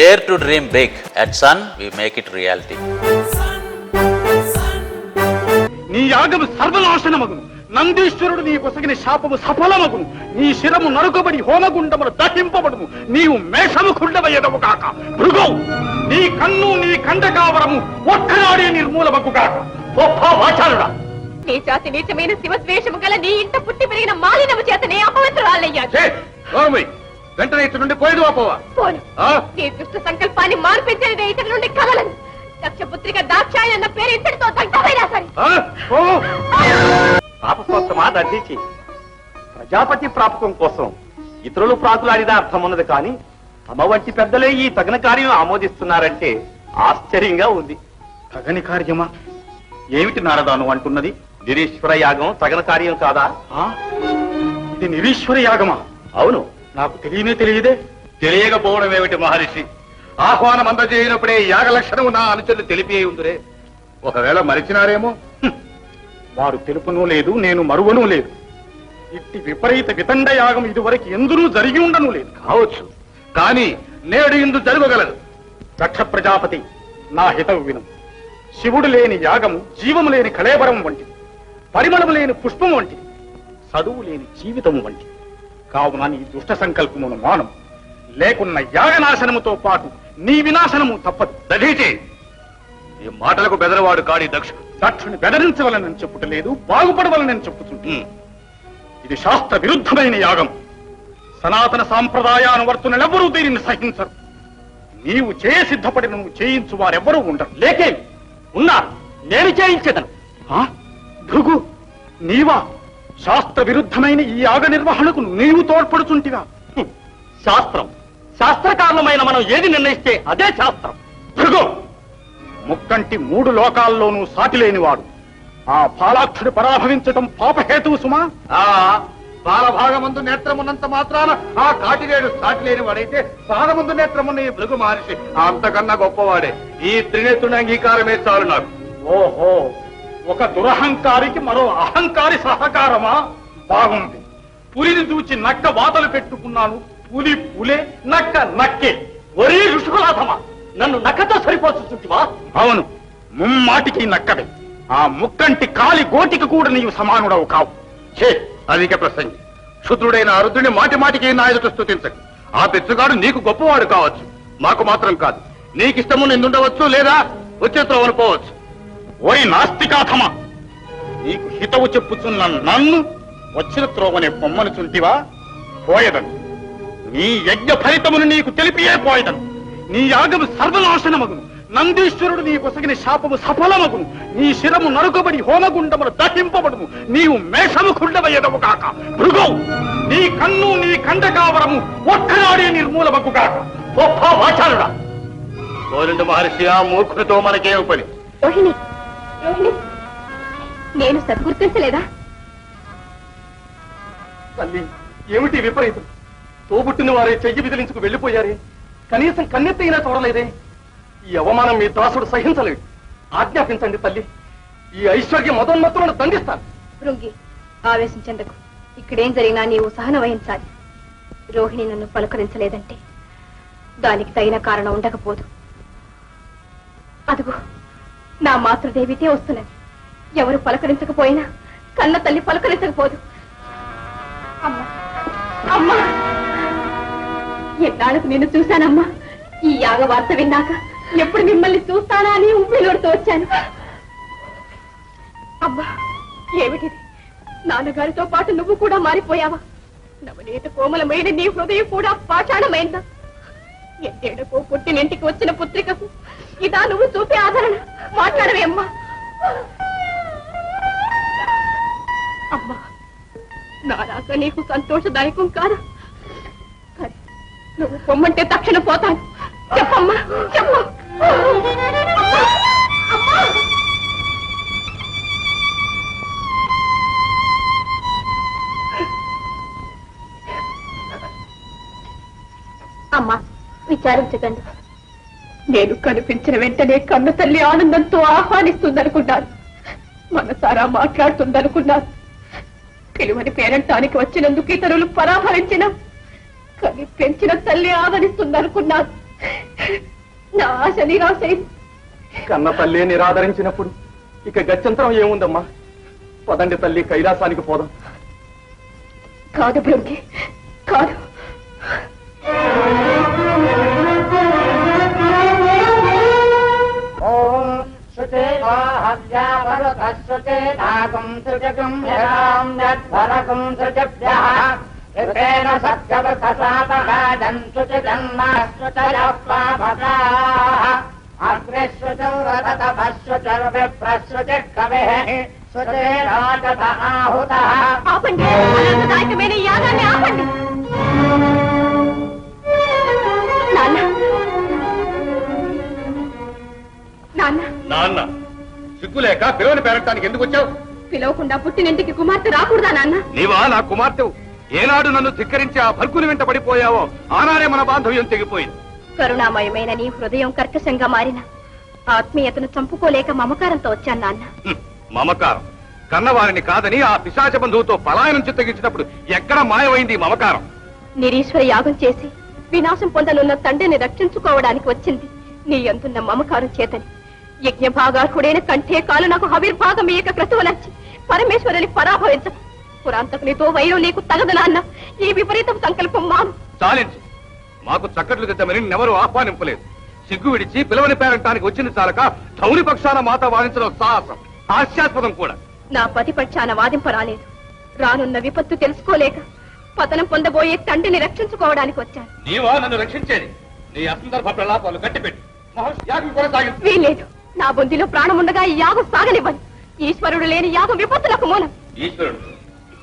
dare to dream big. At Sun, we make it reality. నీ యాగము సర్వనాశనమగును. నందీశ్వరుడు నీ కొసగిన శాపము సఫలమగును. నీ శిరము నరుకబడి హోమగుండములు దహింపబడును. నీవు మేషముఖుండవయ్యదవు కాక. భృగవు నీ కన్ను నీ కండకావరము ఒక్కనాడే నిర్మూలమగు కాక. వాచారుడా, నీ జాతి నీచమైన శివద్వేషము గల నీ ఇంట పుట్టి పెరిగిన మాలినము చేతనే అపవిత్రురాలయ్యాను. వెంటనే ఇటు నుండి పోయేది వాపోవా. పోను. నీ దుష్ట సంకల్పాన్ని మార్పించని ఇతడి నుండి కదలను. దక్షపుత్రిక దాక్షాయి అన్న పేరు ఇతడితో దగ్ధమైనా సరే. పాపకోసమా దర్శించి ప్రజాపతి ప్రాపకం కోసం ఇతరులు ప్రాకులాడిన అర్థం ఉన్నది కానీ తమ వంటి పెద్దలే ఈ తగన కార్యం ఆమోదిస్తున్నారంటే ఆశ్చర్యంగా ఉంది. తగని కార్యమా? ఏమిటి నారదాను అంటున్నది? నిరీశ్వర యాగం తగన కార్యం కాదా? ఇది నిరీశ్వర యాగమా? అవును, నాకు తెలియదే. తెలియకపోవడం ఏమిటి మహర్షి? ఆహ్వానం అందజేయనప్పుడే యాగ లక్షణము నా అనుచరులు తెలిపి ఉందిరే. ఒకవేళ మరిచినారేమో. వారు తెలుపునూ లేదు, నేను మరువనూ లేదు. ఇట్టి విపరీత వితండ యాగం ఇదివరకు ఎందునూ జరిగి ఉండను లేదు. కావచ్చు, కానీ నేడు ఇందు జరగగలదు. దక్ష ప్రజాపతి, నా హితవు విను. శివుడు లేని యాగము జీవము లేని కళేబరం వంటిది, పరిమళము లేని పుష్పము వంటిది, చదువు లేని జీవితము వంటిది. కావున నీ దుష్ట సంకల్పమును మానం, లేకున్న యాగనాశనముతో పాటు నీ వినాశనము తప్పదు. దధీచి, ఈ మాటలకు బెదరవాడు కాడి దక్షుడు. దక్షుని బెదరించవలనని చెప్పుటలేదు, బాగుపడవలనని చెప్పుతుంది. ఇది శాస్త్ర విరుద్ధమైన యాగం. సనాతన సాంప్రదాయానువర్తులెవ్వరూ దీనిని సహించరు. నీవు సిద్ధపడి నువ్వు చేయించు వారెవ్వరూ ఉండరు. లేకే ఉన్నారు, నేను చేయించేదను. భృగు, నీవా శాస్త్ర విరుద్ధమైన ఈ యాగ నిర్వహణకు నీవు తోడ్పడుచుంటివా? శాస్త్రకారణమైన మనం ఏది నిర్ణయిస్తే అదే శాస్త్రం. భృగు, ముక్కంటి 3 లోకాల్లోనూ సాటి లేనివాడు. ఆ పాలాక్షుడు పరాభవించటం పాపహేతువు సుమా. బాలభాగమందు నేత్రమున్నంత మాత్రాన ఆ కాటివేడు సాటి లేని వాడైతే పాదముందు నేత్రమున్న ఈ భృగు మహర్షి అంతకన్నా గొప్పవాడే. ఈ త్రినేత్రుని అంగీకారమే చాలు నాకు. ఓహో, ఒక దురహంకారికి మరో అహంకారి సహకారమా? బాగుంది. పులిని చూచి నక్క వాతలు పెట్టుకున్నాను. పులి పులే, నక్క నక్కే. ఒరే ఋషుకులాథమా, నన్ను నక్కతో సరిపోతుంటివా? అవును, ముమ్మాటికి నక్కవే. ఆ ముక్కంటి కాలి గోటికి కూడా నీవు సమానుడవు కావు. అధిక ప్రసంగి, క్షుద్రుడైన అరుద్రుని మాటి మాటికి నా ఎదుట స్తుతించకు. ఆ పెచ్చుగాడు నీకు గొప్పవాడు కావచ్చు, మాకు మాత్రం కాదు. నీకిష్టము నిందుండవచ్చు, లేదా వచ్చే త్రోవను పోవచ్చు. ఓయ్ నాస్తికాథమా, నీకు హితవు చెప్పుచున్న నన్ను వచ్చిన త్రోవనే బొమ్మను చుంటివా? పోయదను. నీ యజ్ఞ ఫలితమును నీకు తెలిపియే పోయదను. నీ యాగము సర్వనాశనమగును. నందీశ్వరుడు నీ కొసగిన శాపము సఫలమగును. నీ శిరము నరుకబడి హోమగుండములు దహింపబడును. నీవు మేషముఖుండవయ్యదవు కాక. భృగవు, నీ కన్ను నీ కండకావరము ఒక్కనాడే నిర్మూలమగు కాక. వాచారుడా, గోవింద మహర్షి, ఆ మూర్ఖునితో మనకేం పని? రోహిణి, నేను సద్గుర్తించలేదా? తల్లి, ఏమిటి విపరీతం? తోబుట్టిన వారే చెయ్యి విదిలించుకు వెళ్లిపోయారే, కనీసం కన్నెత్తైనా చూడలేదే. ఈ అవమానం మీ దాసుడు సహించలేడు. ఆజ్ఞాపించండి తల్లి, ఈ ఐశ్వర్య మదోన్నతులను దండిస్తాను. భృంగి, ఆవేశించేందుకు ఇక్కడేం జరిగినా నీవు సహన వహించాలి. రోహిణి నన్ను పలకరించలేదంటే దానికి తగిన కారణం ఉండకపోదు. అదుగో నా మాతృదేవితే వస్తున్నది. ఎవరు పలకరించకపోయినా కన్న తల్లి పలకరించకపోదు. అమ్మా, అమ్మా, ఎన్నాళ్ళకు నిన్ను చూశానమ్మా. ఈ యాగ వార్త విన్నాక ఎప్పుడు మిమ్మల్ని చూస్తానా అని ఉప్పిలోడుతూ వచ్చాను. అమ్మా, ఏమిటిది? నాన్నగారితో పాటు నువ్వు కూడా మారిపోయావా? నవనీత కోమలమైన నీ హృదయం కూడా పాషాణమైందా? ఎన్నేడకో పుట్టినింటికి వచ్చిన పుత్రికకు ఇదా నువ్వు చూపే ఆదరణ? మాట్లాడవే అమ్మా. అమ్మా, నా రాక నీకు సంతోషదాయకం కాదా? నువ్వు పొమ్మంటే తక్షణం పోతాను. చెప్పమ్మా, చెప్పు. అమ్మా, విచారించకండి. నేను కనిపించిన వెంటనే కన్ను తల్లి ఆనందంతో ఆహ్వానిస్తుందనుకున్నాను. మనసారా మాట్లాడుతుందనుకున్నాను. పిలువని పేరంటానికి వచ్చినందుకు ఇతరులు పరాభవించిన కానీ పెంచిన తల్లి ఆదరిస్తుందనుకున్నాను. నా ఆశ నిరాశైంది. కన్న తల్లి నిరాదరించినప్పుడు ఇక గత్యంతరం ఏముందమ్మా? పదండి తల్లి, కైలాసానికి పోదాం. కాదు బ్రహ్మి, కాదు. ఆపండి, అనంతదాయకమైన యాగాన్ని ఆపండి. నాన్న, నాన్న, నాన్న సిగ్గులేక పిల్లల్ని పేరటానికి ఎందుకు వచ్చావు? పిలవకుండా పుట్టినింటికి కుమార్తె రాకూడదా నాన్న? నీవా నా కుమార్తెవు? ఏనాడు నన్ను ధిక్కరించి ఆ భర్గుని వెంట పడిపోయావో ఆనాడే మన బాంధవ్యం తెగిపోయింది. కరుణామయమైన నీ హృదయం కర్కశంగా మారిన ఆత్మీయతను చంపుకోలేక మమకారంతో వచ్చాను నాన్న. మమకారం కన్నవారిని కాదని ఆ పిశాచ బంధువుతో పలాయనం చిత్తగించినప్పుడు ఎక్కడ మాయమైంది మమకారం? నిరీశ్వర యాగం చేసి వినాశం పొందనున్న తండ్రిని రక్షించుకోవడానికి వచ్చింది నీ అందున్న మమకారం చేతని. యజ్ఞ భాగార్హుడైన కంఠే కాలు నాకు హవిర్భాగం ఏక క్రతువులచ్చి పరమేశ్వరుని పరాభవించకు. పురాంతకునితో వైరం నీకు తగదు నాన్న. ఈ విపరీతం సంకల్పం మాను. చాలించు. మాకు చక్కట్లు దిద్దమని నెవరూ ఆహ్వానింపలేదు. సిగ్గు విడిచి పిలవని పేరంటానికి వచ్చింది చాలక ధౌని పక్షాన మాత వాదించడం సాహసం, హాస్యాస్పదం కూడా. నా పతి పక్షాన వాదింపరాలేదు. రానున్న విపత్తు తెలుసుకోలేక పతనం పొందబోయే తండ్రిని రక్షించుకోవడానికి వచ్చాను. నీవా నన్ను రక్షించేది? నీ అసందర్భ ప్రలాపాలు గట్టిపెట్టి యాగం కొనసాగించు. వీల్లేదు. నా బొందిలో ప్రాణముండగా ఈ యాగం సాగనివ్వను. ఈశ్వరుడు లేని యాగం విపత్తులకు మూలం. ఈశ్వరుడు?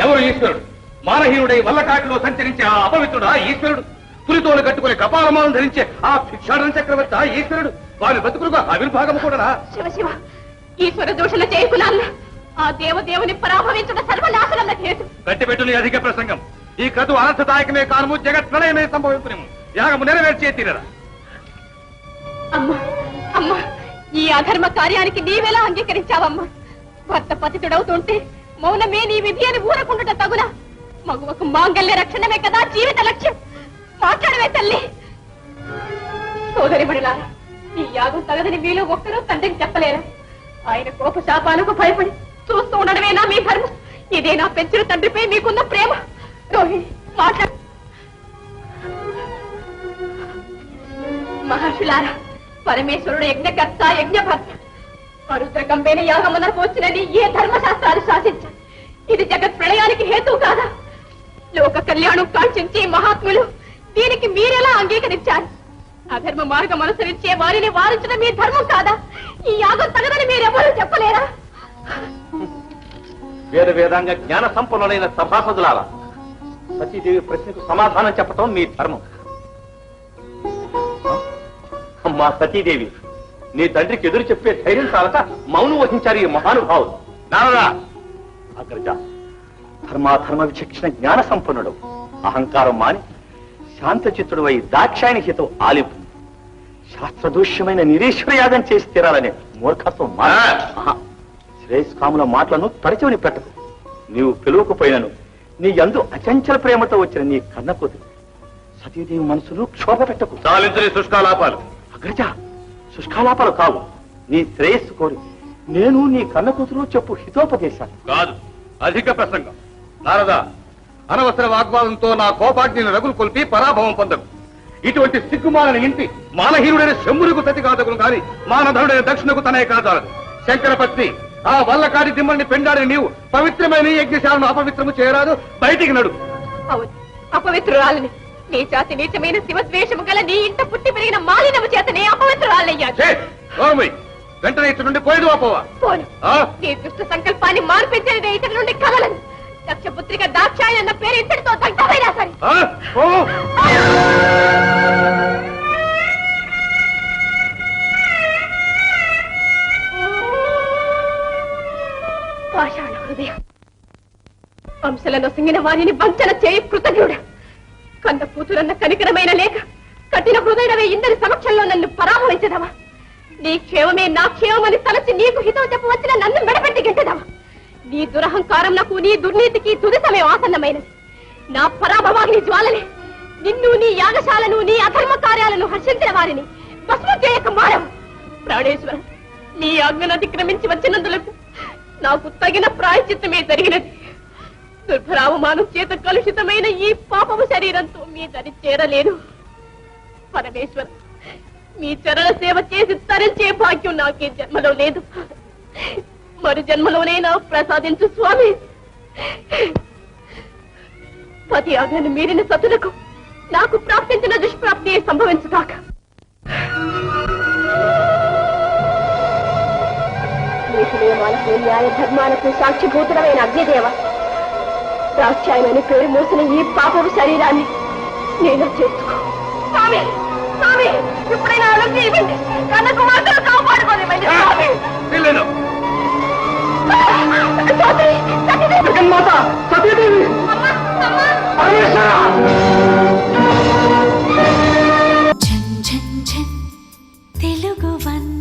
ఎవరు ఈశ్వరుడు? మానహీనుడై వల్లకాటిలో సంచరించే ఆ అపవిత్రుడా ఈశ్వరుడు? పులితోలు కట్టుకుని కపాలమాలను ధరించే ఆ భిక్షాటన చక్రవర్తి ఈశ్వరుడు? వారి బతుకులుగా ఆవిర్భాగం కూడా. శివ శివ, ఈశ్వర దూషణ చేయకులాన్న. ఆ దేవదేవుని పరాభవించిన సర్వనాశనం హేతు. కట్టిపెట్టు నీ అధిక ప్రసంగం. ఈ క్రతు అనర్థదాయకమే కానము, జగత్ ప్రళయమే సంభవించునేము. యాగము నెరవేర్చే తీరరా. అమ్మా, అమ్మా, ఈ అధర్మ కార్యానికి నీవెలా అంగీకరించావమ్మా? భర్త పతితుడవుతుంటే మౌనమే నీ విధి అని ఊరకుండుట తగునా? మగువకు మాంగల్య రక్షణమే కదా జీవిత లక్ష్యం. మాట్లాడవే తల్లి. సోదరి మణిలారా, ఈ యాగం తగదని మీలో ఒక్కరూ తండ్రికి చెప్పలేరా? ఆయన కోపశాపాలకు భయపడి చూస్తూ ఉండడమేనా మీ ధర్మం? ఇదే నా పెంచిన తండ్రిపై మీకున్న ప్రేమ. రోహిణి, మాట్లాడు. మహర్షులారా, పరమేశ్వరుడు యజ్ఞకర్త, యజ్ఞభర్త. పరుద్రకంపైన యాగమునకు వచ్చినని ఏ ధర్మశాస్త్రాలు శాసించారు? ఇది జగత్ ప్రళయానికి హేతు కాదా? లోక కళ్యాణం కాంక్షించి మహాత్ములు దీనికి మీరెలా అంగీకరించారు? అధర్మ మార్గం అనుసరించే వారిని వారించడం మీ ధర్మం కాదా? ఈ యాగం తగదని మీరెవరూ చెప్పలేరా? వేద వేదాంగ జ్ఞాన సంపన్నులైన సభాసదులారా, సతీదేవి ప్రశ్నకు సమాధానం చెప్పటం మీ ధర్మం. అమ్మా సతీదేవి, నీ తండ్రికి ఎదురు చెప్పే ధైర్యం చాలక మౌనం వహించారు ఈ మహానుభావులు. నారదా, అగ్రజ, ధర్మాధర్మ విచక్షణ జ్ఞాన సంపన్నుడు, అహంకారం మాని శాంతచిత్తుడు అయి దాక్షాయని హితం ఆలింపు. శాస్త్రదూష్యమైన నిరీశ్వర యాగం చేసి తీరాలనే మూర్ఖత్వం శ్రేయస్కాముల మాటలను తరచవని పెట్టకు. నీవు పిలువకపోయినను నీ యందు అచంచల ప్రేమతో వచ్చిన నీ కన్న కూతురు సతీదేవి మనసును క్షోభ పెట్టకు. చాలించని శుష్కాలాపాలు. అగ్రజ, శుష్కాలాపాలు కావు. నీ శ్రేయస్సు కోరి నేను నీ కన్న కూతురు చెప్పు హితోపదేశాలు కాదు, అధిక ప్రసంగం. నారదా, అనవసర వాగ్వాదంతో నా కోపాగ్నిని రగులు కొల్పి పరాభవం పొందకు. ఇటువంటి సిగ్గుమాలని ఇంటి మానహీనుడైన శంభులకు సతి కాదకును కాని మానధనుడైన దక్షిణకు తనే కాదాలదు. శంకరపత్ని, ఆ వల్లకాడి దిమ్మల్ని పెండాడిన నీవు పవిత్రమైన యజ్ఞశాలను అపవిత్రము చేయరాదు. బయటికి నడు. అవును, అపవిత్రురాలని. నీ జాతి నీచమైన శివద్వేషము గల నీ ఇంట పుట్టి పెరిగిన మాలినము చేతనే అపవిత్రురాలయ్యాడు. వెంటనే ఇటు నుండి పోయేదు పోవా. పోను. నీ దుష్ట సంకల్పాన్ని మార్పించేది ఇతడి నుండి కలలను. దక్షపుత్రిక దాక్షాయి అన్న పేరు ఇతడితో దగ్ధమైనా సరే. పాషాణ హృదయం, వంశలను సింగిన వారిని వంచన చేయి కృతజ్ఞుడా. కన్న కూతురన్న కనికరమైన లేక కఠిన హృదయమే ఇందరి సమక్షంలో నన్ను పరాభవించదవా? నీ క్షేమమే నా క్షేమమని తలచి నీకు హితం చెప్పవచ్చిన నన్ను మెడపెట్టి గెట్టదవా? నీ దురహంకారం నాకు, నీ దుర్నీతికి తుది సమయం ఆసన్నమైనది. నా పరాభవాగ్ని జ్వాలలే నిన్ను, నీ యాగశాలను, నీ అధర్మ కార్యాలను హర్షించిన వారిని భస్మం చేయక మారం. ప్రాణేశ్వర, మీ ఆజ్ఞను అతిక్రమించి వచ్చినందులకు నాకు తగిన ప్రాయశ్చిత్తమే జరిగినది. దుర్భరావమానం చేత కలుషితమైన ఈ పాపము శరీరంతో మీ దరి చేరలేను. పరమేశ్వర, మీ చరణ సేవ చేసి తరించే భాగ్యం నాకే జన్మలో లేదు. మరు జన్మలోనైనా ప్రసాదించు స్వామి. పతి ఆజ్ఞను మీరిన సతులకు నాకు ప్రాప్తించిన దుష్ప్రాప్తి సంభవించుగాక. నీతి నియమాలకు న్యాయ ధర్మాలకు సాక్షిభూతులమైన అగ్నిదేవ, దాక్షాయమని పేరు మోసిన ఈ పాపపు శరీరాన్ని నేను చేసుకో. స్వామి, స్వామి, ఇప్పుడైనా అనుజ్ఞ ఇవ్వండి. కన్న కుమార్తెను కాపాడుకోనివ్వండి స్వామి. జగన్మాత సతీదేవి తెలుగు వన్